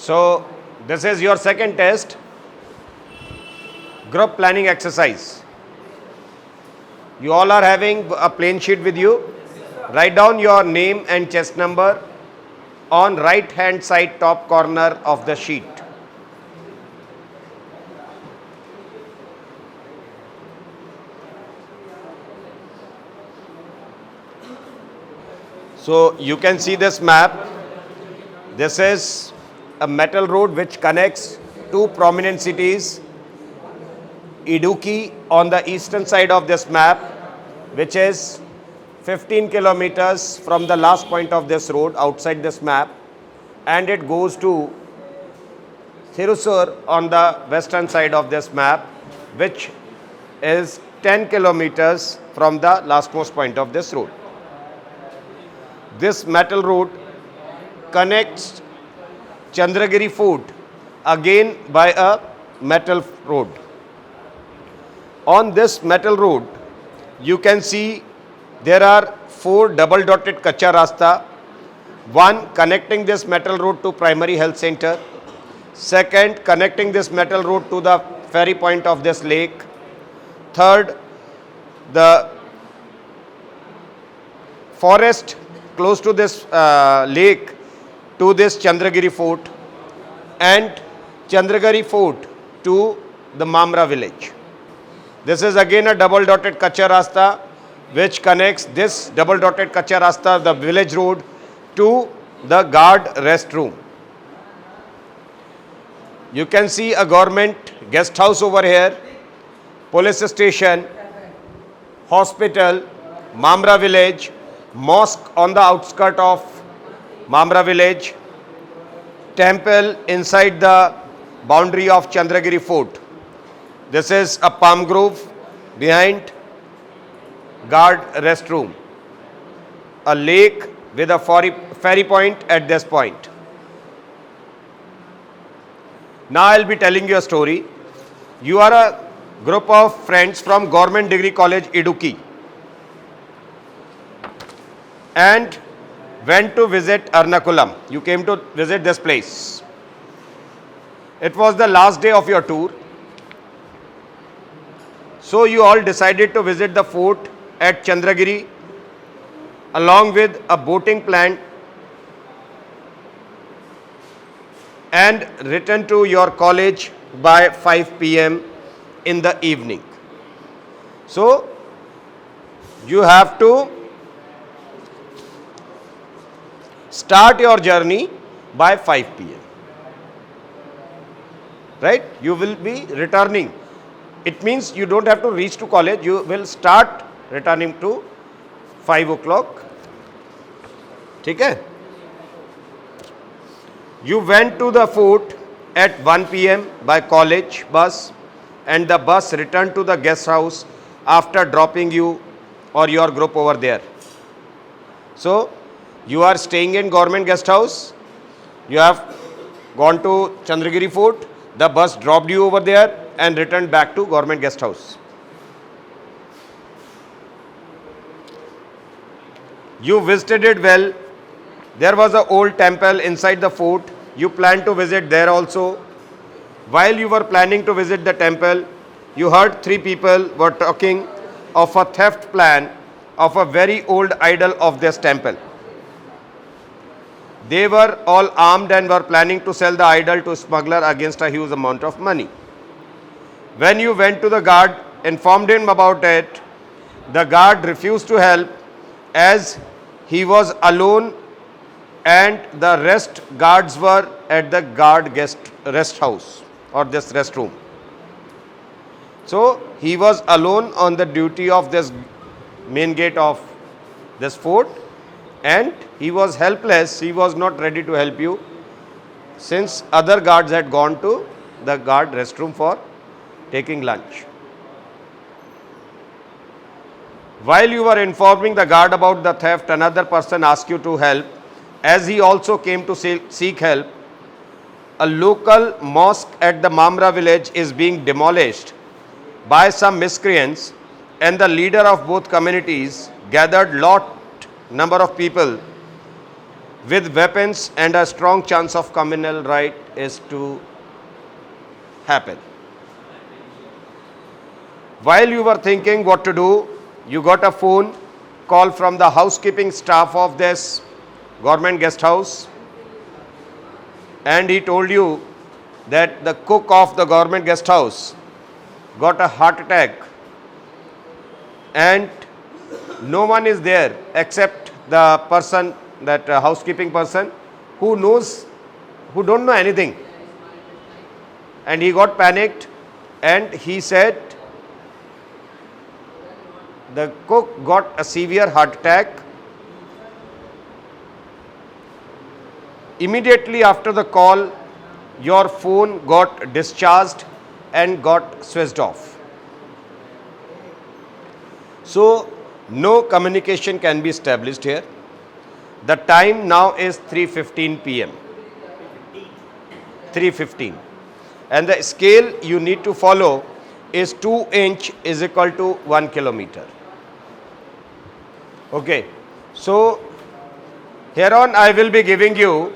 So this is your second test, group planning exercise. You all are having a plain sheet with you. Write down your name and chest number on right hand side top corner of the sheet. So you can see this map. This is a metal road which connects two prominent cities. Idukki on the eastern side of this map, which is 15 kilometers from the last point of this road outside this map, and it goes to Thrissur on the western side of this map, which is 10 kilometers from the lastmost point of this road. This metal road connects Chandragiri Fort again by a metal road. On this metal road, you can see there are 4 double dotted Kacha Rasta, one connecting this metal road to primary health center, second connecting this metal road to the ferry point of this lake, third the forest close to this lake to this Chandragiri Fort, and Chandragiri Fort to the Mamra village. This is again a double dotted Kacha Rasta which connects this double dotted Kacha Rasta, the village road, to the guard rest room. You can see a government guest house over here, police station, hospital, Mamra village, mosque on the outskirts of Mamra village, temple inside the boundary of Chandragiri Fort. This is a palm grove behind guard rest room, a lake with a ferry point at this point. Now I will be telling you a story. You are a group of friends from Government Degree College, Idukki, and went to visit Ernakulam. You came to visit this place. It was the last day of your tour. So you all decided to visit the fort at Chandragiri along with a boating plan and return to your college by 5 p.m. in the evening. So you have to start your journey by 5 p.m. Right? You will be returning. It means you don't have to reach to college. You will start returning to 5 o'clock. Okay? You went to the fort at 1 p.m. by college bus, and the bus returned to the guest house after dropping you or your group over there. So, you are staying in government guest house. You have gone to Chandragiri Fort. The bus dropped you over there and returned back to government guest house. You visited it well. There was an old temple inside the fort. You planned to visit there also. While you were planning to visit the temple, you heard 3 people were talking of a theft plan of a very old idol of this temple. They were all armed and were planning to sell the idol to a smuggler against a huge amount of money. When you went to the guard, informed him about it, the guard refused to help as he was alone and the rest guards were at the guard guest rest house or this rest room. So he was alone on the duty of this main gate of this fort, and he was helpless. He was not ready to help you since other guards had gone to the guard restroom for taking lunch. While you were informing the guard about the theft, another person asked you to help as he also came to seek help. A local mosque at the Mamra village is being demolished by some miscreants, and the leader of both communities gathered lot number of people with weapons and a strong chance of communal riot is to happen. While you were thinking what to do, you got a phone call from the housekeeping staff of this government guest house, and he told you that the cook of the government guest house got a heart attack and no one is there except the person, that housekeeping person, who don't know anything. And he got panicked and he said the cook got a severe heart attack. Immediately after the call, your phone got discharged and got switched off. So, no communication can be established here. The time now is 3:15 p.m. 3:15. And the scale you need to follow is 2 inch is equal to 1 kilometer. Okay. So, here on I will be giving you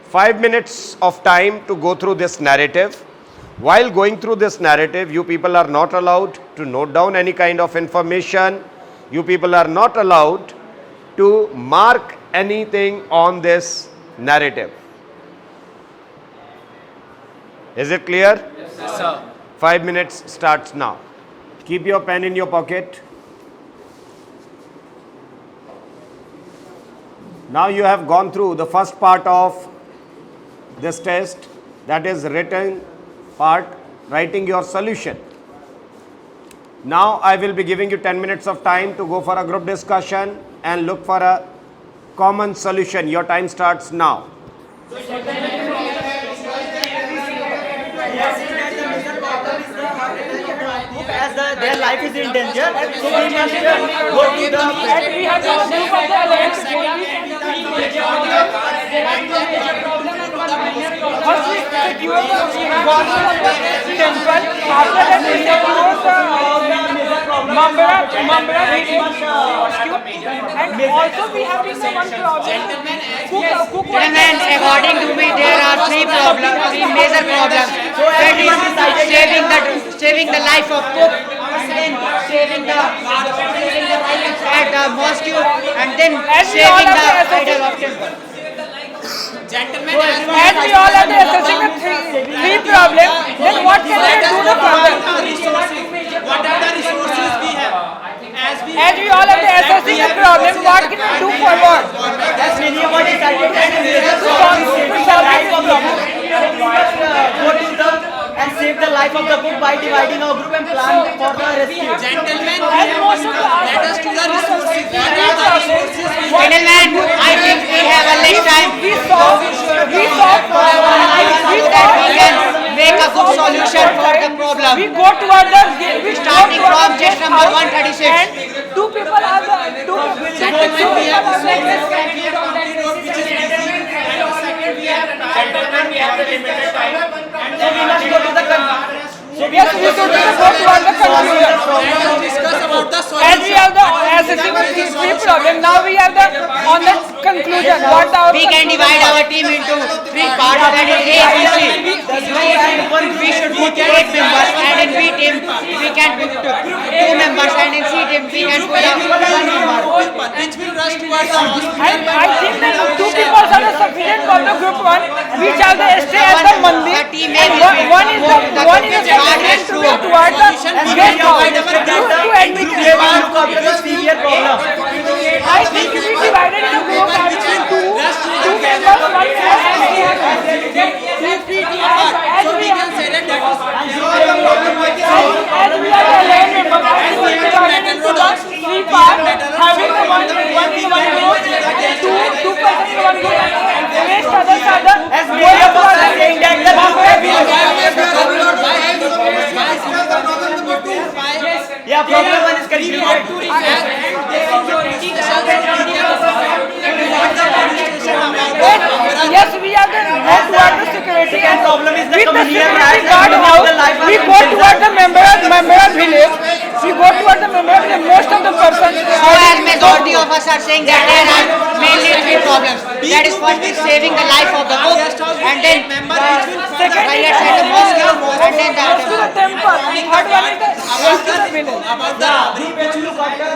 5 minutes of time to go through this narrative. While going through this narrative, you people are not allowed to note down any kind of information. You people are not allowed to mark anything on this narrative. Is it clear? Yes, sir. 5 minutes starts now. Keep your pen in your pocket. Now you have gone through the first part of this test, that is written part, writing your solution. Now I will be giving you 10 minutes of time to go for a group discussion and look for a common solution. Your time starts now. As their life is in danger, so we must go to the And we have to move on the land. First we secure the government of the temple. After that we secure the Mambara village. And also we have one problem. Gentlemen, according to me, there are three major problems. That is saving the life of cook, and then saving the life at the mosque, and then saving the idol of temple. As we all are assessing the three problems, then what can we do the problem? What are the resources we have? As we all are assessing the problem, what can we do forward? as many of us decided that we To solve this problem. go to the and save the life of the book by dividing our group and plan for the rescue. Gentlemen, As most of the let us to the resources. What are the resources we have? Gentlemen, I think we have a less time We solve so that we can make a good solution for the problem. We go toward the Starting from just number 136. And two people are the Gentlemen, we have resources. We have county road which is easy. And second, we have limited time. So we must go to the yes, we should go toward the conclusion. Let us discuss about the As we solution. have the assessing of these three problems, now we have the on the conclusion. What our We can divide our team into three parts, that is A, B, C. We should put 8 members, and in B team we can put 2 members, and in C team we can put 1 member. Which will rush towards the hospital. And I think that two people are the sufficient for the group one, which are the stay at the mandir, The team and one is the sufficient to go toward the guest house to admit. look after the severe problem. I think we divided the group into two members, one member, and we have as we We can say that that is as we are the lane member, we divided into the three parts, having the one in one group, two persons in one group, and the rest others are the As many of us are saying that the yeah, problem one is completed. Yes, we are the go toward the security and Problem is the with the communal security rights guard and house, the life we of go the toward the member village. We go toward the member village. Most of the persons So as majority of us are saying that there are mainly three problems. That is first is saving the life of the cook, and then the riots at the mosque, and then to the the temple. Third one is the rescue the village. About the group which you got the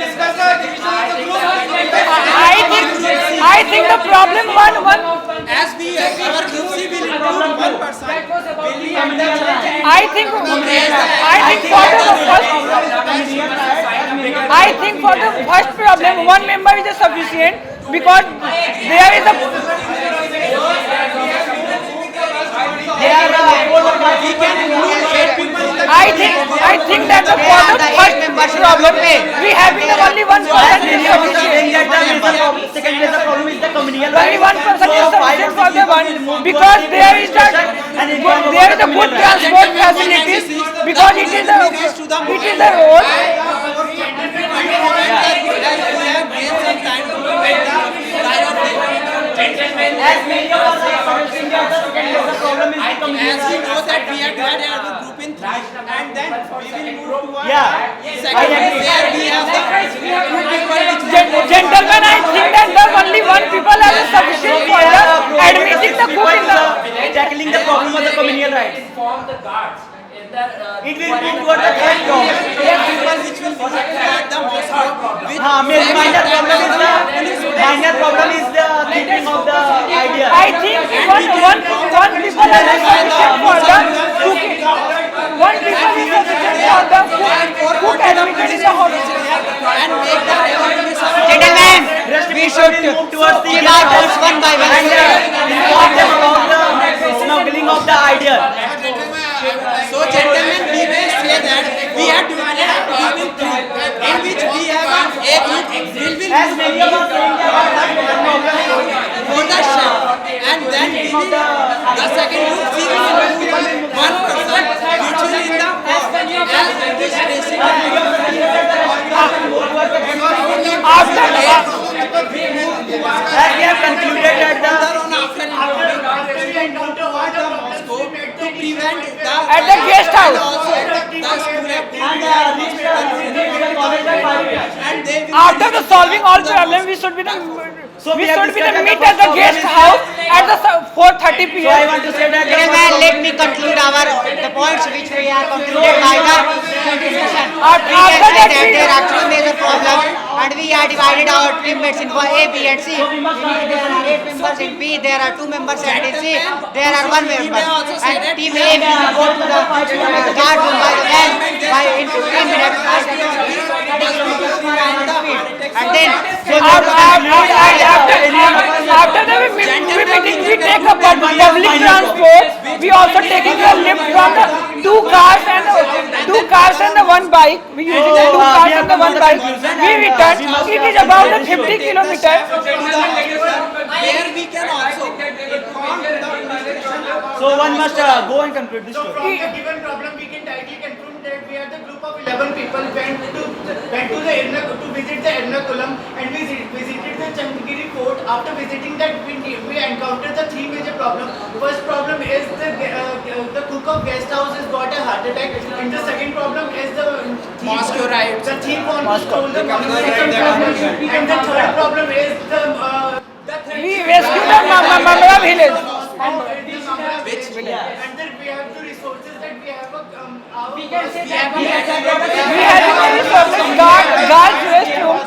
discuss the division of the group. I think the problem one As we our group C will include one person. I think for the first problem one member is sufficient because there is a I think that the for the first problem we having only one person is sufficient. Second major problem is the communal Only one person is sufficient for the one because there is a good transport facilities because it is a road. As many of us are suggesting that the second major problem is the As communal we know that we have divided our group in three, and then we will move to Yeah, second where we have the two people which Gentlemen, I think that the only one people are sufficient for the admitting the cook in the. tackling the problem of the communal rights. Inform the guards. It will move towards the third problem. people which will visit at the mosque with Minor problem is the keeping of the idea. I think one people are sufficient for the cooking. One people is sufficient for the cook admitted in the hospital. and make the revenue gentlemen, we should Move towards the give our votes one by one. inform them about the smuggling of the idea. So gentlemen, we may say that we have divided our group in three, in which we have a group will As many of us saying that for the chef, and then we will the second group we will include one person which will in the as it is facing as we have concluded that the to prevent the At the guest house. and also the school and they will After the solving all problems, we should be the meet at the guest house at the 4:30 so I p.m. want to say that Gentlemen, let me conclude the points which we are concluded by the discussion. We can say that there are two major problems, and we are divided our teammates in A, B, and C. In A, there are 8 members. In B, there are 2 members, and in C, there are 1 member. And team A will go to the guard room by the van by in 15 minutes. And then After the meeting, we take a public transport. We also taking a lift from the two cars and the one bike. We using the 2 cars and the 1 bike. We return. It is about the 50 kilometers. where we can also inform the so one must go and conclude this story. From the given problem, we can directly conclude that we are the group of 11 people went to the to visit the Ernakulam and we visited the Chandagiri fort. After visiting that, we encountered the 3 major problems. First problem is the cook of guest house has got a heart attack, and the second problem is the Mosque riots. The thief wants to stole the mosque, and the third problem is the We rescue the Mamra village. which and then we have the resources that we have We have the resources, guards, restroom.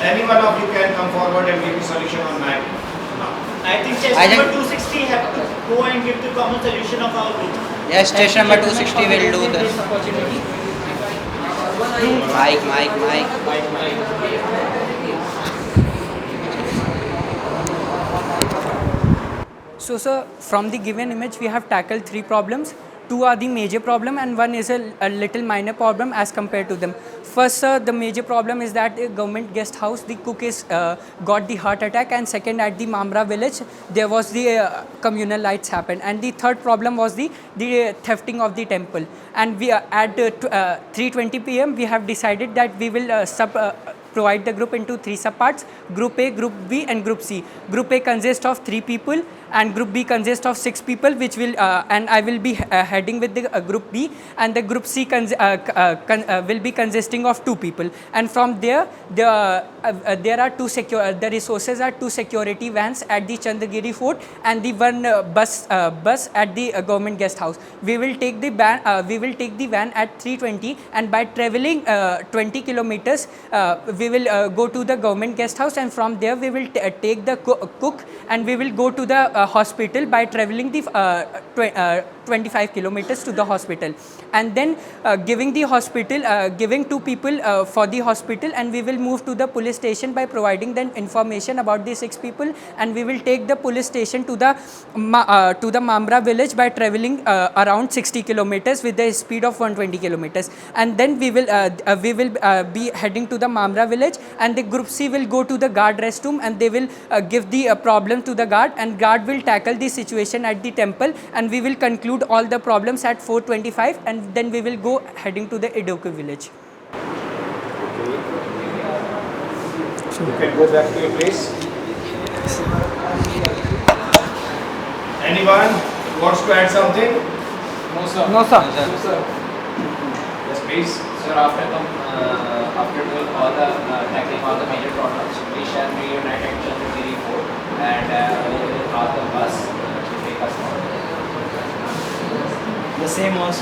Any one of you can come forward and give a solution on that. I think test I think- number 260 have to go and give the common solution of our group. yes, station number 260 will do this. Mike. So sir, from the given image we have tackled 3 problems. 2 are the major problem and 1 is a little minor problem as compared to them. First sir, the major problem is that the government guest house, the cook is got the heart attack, and second at the Mamra village there was the communal lights happened, and the third problem was the thefting of the temple. And we at 3:20 p.m. we have decided that we will provide the group into 3 subparts: Group A, Group B, and Group C. Group A consists of 3 people, and Group B consists of 6 people, which will and I will be heading with the Group B, and the Group C will be consisting of 2 people. And from there, there are the resources are 2 security vans at the Chandagiri Fort and the 1 bus at the government guest house. We will take the van at 3:20, and by traveling 20 kilometers, we will go to the government guest house, and from there we will take the cook, and we will go to the hospital by traveling the 25 kilometers to the hospital, and then giving 2 people for the hospital, and we will move to the police station by providing them information about the 6 people, and we will take the police station to the Mamra village by traveling around 60 kilometers with the speed of 120 kilometers, and then we will be heading to the Mamra village, and the Group C will go to the guard restroom, and they will give the problem to the guard, and guard will tackle the situation at the temple, and we will conclude all the problems at 4:25, and then we will go heading to the Idoku village. You can go back to your place. Anyone wants to add something? No, sir. Yes, please. Sir, after doing all the tackling all the major problems, we shall reunite at Chandagiri Fort, and we will ask the bus to take us home. The same was